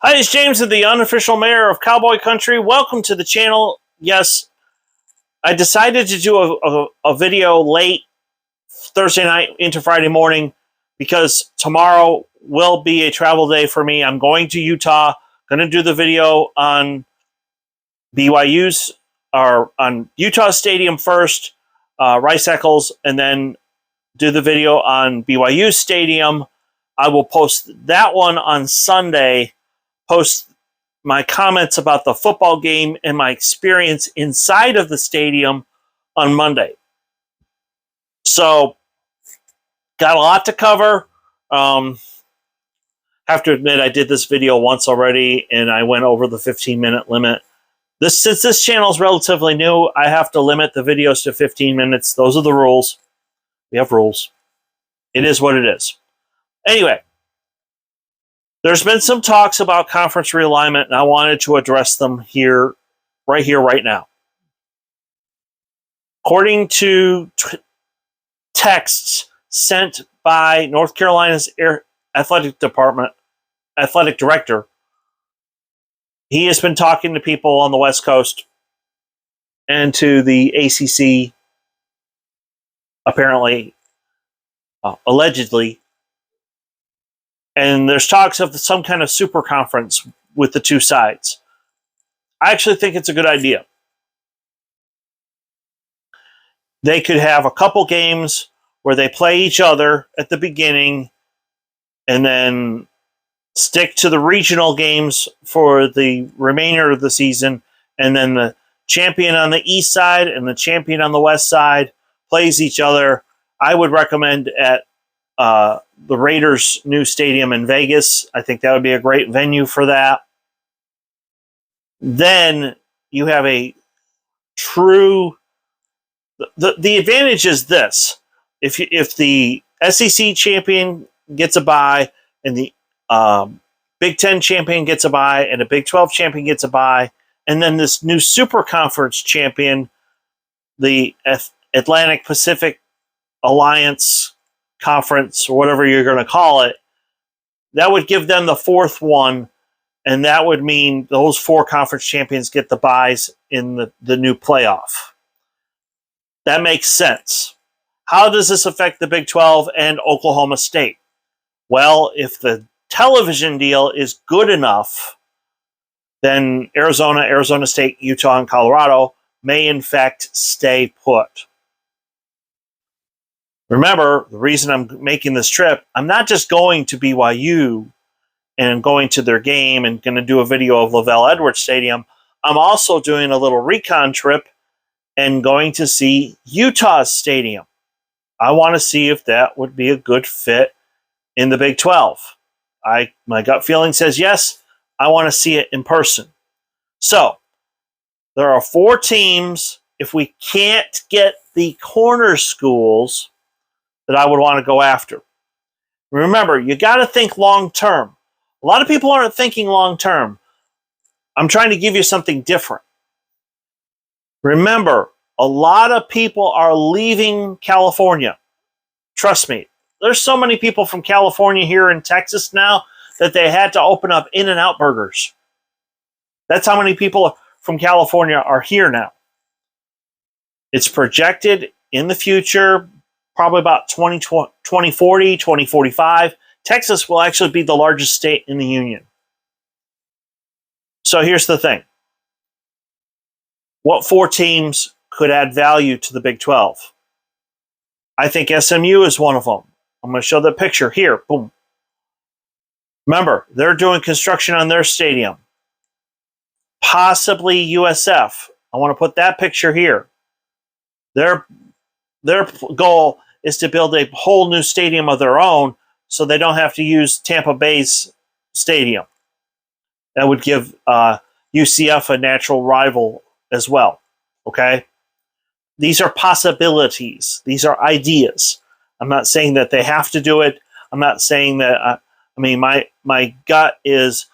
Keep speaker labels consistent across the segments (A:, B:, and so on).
A: Hi, it's James, the unofficial mayor of Cowboy Country. Welcome to the channel. Yes, I decided to do a video late Thursday night into Friday morning because tomorrow will be a travel day for me. I'm going to Utah, going to do the video on BYU's or on Utah Stadium first, Rice Eccles, and then do the video on BYU Stadium. I will post that one on Sunday, post my comments about the football game and my experience inside of the stadium on Monday. So, got a lot to cover. Have to admit, I did this video once already, and I went over the 15-minute limit. Since this channel is relatively new, I have to limit the videos to 15 minutes. Those are the rules. We have rules. It is what it is. Anyway, there's been some talks about conference realignment, and I wanted to address them here, right now. According to texts sent by North Carolina's athletic director, he has been talking to people on the West Coast and to the ACC, apparently, allegedly. And there's talks of some kind of super conference with the two sides. I actually think it's a good idea. They could have a couple games where they play each other at the beginning and then stick to the regional games for the remainder of the season. And then the champion on the east side and the champion on the west side plays each other. I would recommend at the Raiders' new stadium in Vegas. I think that would be a great venue for that. Then you have a true... The advantage is this. If the SEC champion gets a bye and the Big Ten champion gets a bye and a Big 12 champion gets a bye, and then this new super conference champion, the Atlantic Pacific Alliance Conference, or whatever you're going to call it, that would give them the fourth one, and that would mean those four conference champions get the byes in the new playoff. That makes sense. How does this affect the Big 12 and Oklahoma State? Well, if the television deal is good enough, then Arizona State, Utah, and Colorado may in fact stay put. Remember, the reason I'm making this trip, I'm not just going to BYU and going to their game and going to do a video of LaVell Edwards Stadium. I'm also doing a little recon trip and going to see Utah's stadium. I want to see if that would be a good fit in the Big 12. My gut feeling says yes. I want to see it in person. So, there are 4 teams. If we can't get the corner schools, that I would want to go after. Remember, you got to think long term. A lot of people aren't thinking long term. I'm trying to give you something different. Remember, a lot of people are leaving California. Trust me, there's so many people from California here in Texas now that they had to open up In-N-Out burgers. That's how many people from California are here now. It's projected in the future, probably about 2040, 2045, Texas will actually be the largest state in the union. So here's the thing. What 4 teams could add value to the Big 12? I think SMU is one of them. I'm going to show the picture here. Boom. Remember, they're doing construction on their stadium. Possibly USF. I want to put that picture here. Their goal is to build a whole new stadium of their own so they don't have to use Tampa Bay's stadium. That would give UCF a natural rival as well. Okay? These are possibilities. These are ideas. I'm not saying that they have to do it. I'm not saying that... my gut is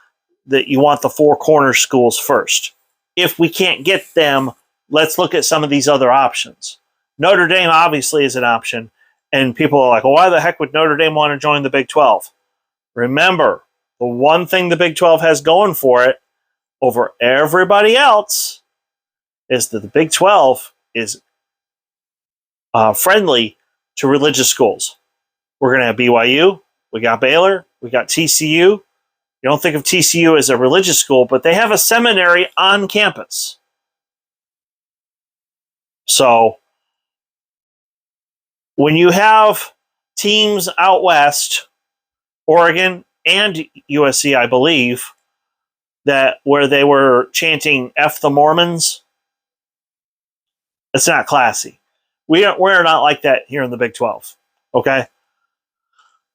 A: that you want the 4 corner schools first. If we can't get them, let's look at some of these other options. Notre Dame obviously is an option, and people are like, well, why the heck would Notre Dame want to join the Big 12? Remember, the one thing the Big 12 has going for it over everybody else is that the Big 12 is friendly to religious schools. We're going to have BYU, we got Baylor, we got TCU. You don't think of TCU as a religious school, but they have a seminary on campus. So when you have teams out west, Oregon and USC, I believe, that where they were chanting F the Mormons, it's not classy. We're not like that here in the Big 12. Okay?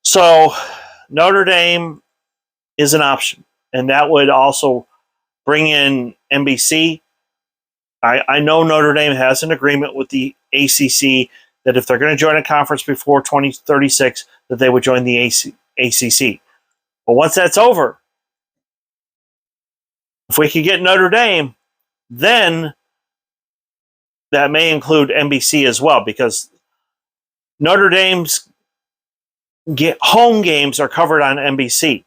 A: So Notre Dame is an option. And that would also bring in NBC. I know Notre Dame has an agreement with the ACC that if they're going to join a conference before 2036, that they would join the ACC. But once that's over, if we could get Notre Dame, then that may include NBC as well, because Notre Dame's home games are covered on NBC.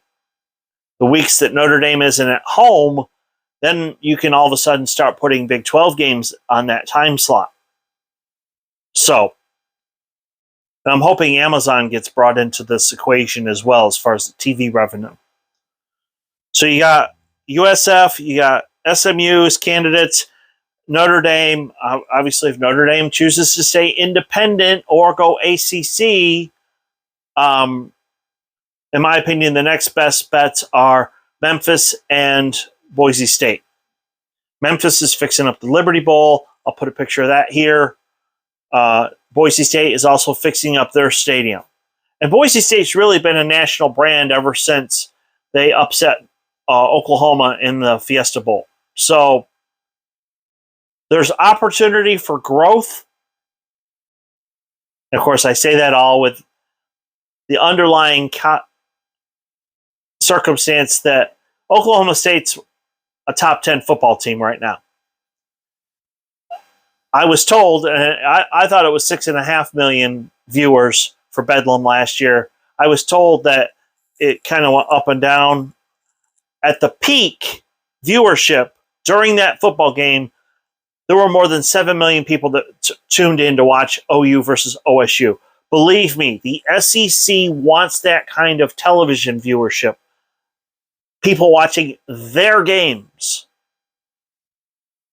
A: The weeks that Notre Dame isn't at home, then you can all of a sudden start putting Big 12 games on that time slot. So, and I'm hoping Amazon gets brought into this equation as well as far as the TV revenue. So you got USF, you got SMU's candidates, Notre Dame. Obviously, if Notre Dame chooses to stay independent or go ACC, in my opinion, the next best bets are Memphis and Boise State. Memphis is fixing up the Liberty Bowl. I'll put a picture of that here. Boise State is also fixing up their stadium. And Boise State's really been a national brand ever since they upset Oklahoma in the Fiesta Bowl. So there's opportunity for growth. And of course, I say that all with the underlying circumstance that Oklahoma State's a top 10 football team right now. I was told, and I thought it was 6.5 million viewers for Bedlam last year. I was told that it kind of went up and down. At the peak viewership during that football game, there were more than 7 million people that tuned in to watch OU versus OSU. Believe me, the SEC wants that kind of television viewership. People watching their games.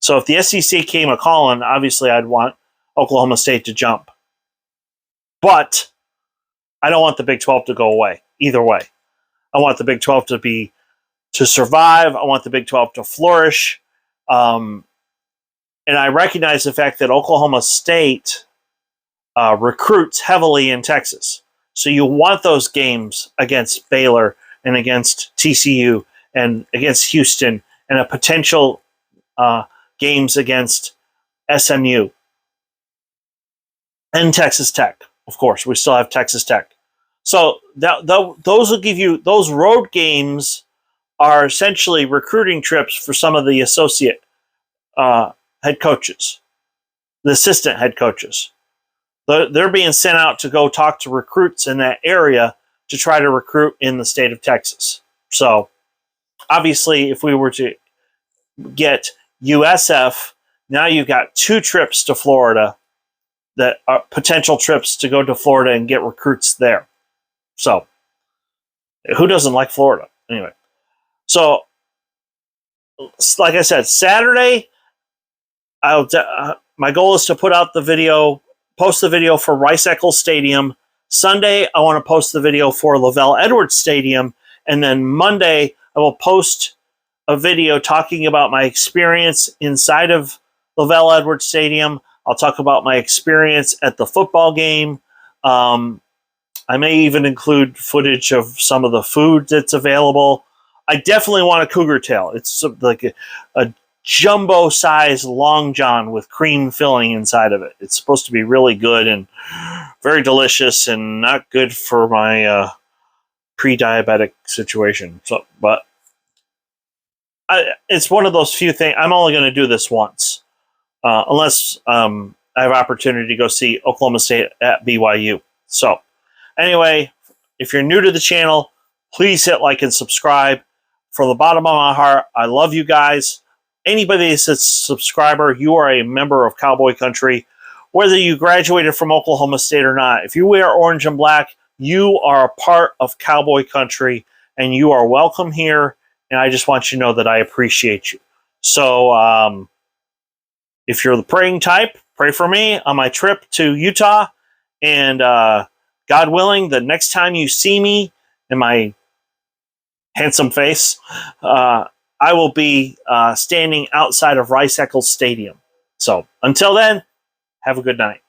A: So if the SEC came a calling, obviously I'd want Oklahoma State to jump. But I don't want the Big 12 to go away either way. I want the Big 12 to survive. I want the Big 12 to flourish. And I recognize the fact that Oklahoma State recruits heavily in Texas. So you want those games against Baylor and against TCU and against Houston and a potential games against SMU and Texas Tech. Of course, we still have Texas Tech. So those will give you, those road games are essentially recruiting trips for some of the associate head coaches, the assistant head coaches. They're being sent out to go talk to recruits in that area to try to recruit in the state of Texas. So obviously, if we were to get USF, now you've got 2 trips to Florida that are potential trips to go to Florida and get recruits there. So who doesn't like Florida? Anyway, so like I said, Saturday, my goal is to put out the video, post the video for Rice-Eccles Stadium. Sunday, I want to post the video for Lavelle Edwards Stadium. And then Monday, I will post a video talking about my experience inside of Lavelle Edwards Stadium. I'll talk about my experience at the football game. I may even include footage of some of the food that's available. I definitely want a cougar tail. It's like a jumbo-sized Long John with cream filling inside of it. It's supposed to be really good and very delicious and not good for my pre-diabetic situation. So, but it's one of those few things. I'm only going to do this once, unless I have opportunity to go see Oklahoma State at BYU. So, anyway, if you're new to the channel, Please hit like and subscribe. From the bottom of my heart, I love you guys. Anybody that's a subscriber, you are a member of Cowboy Country. Whether you graduated from Oklahoma State or not, if you wear orange and black, you are a part of Cowboy Country, and you are welcome here. And I just want you to know that I appreciate you. So if you're the praying type, pray for me on my trip to Utah. And God willing, the next time you see me in my handsome face, I will be standing outside of Rice Eccles Stadium. So until then, have a good night.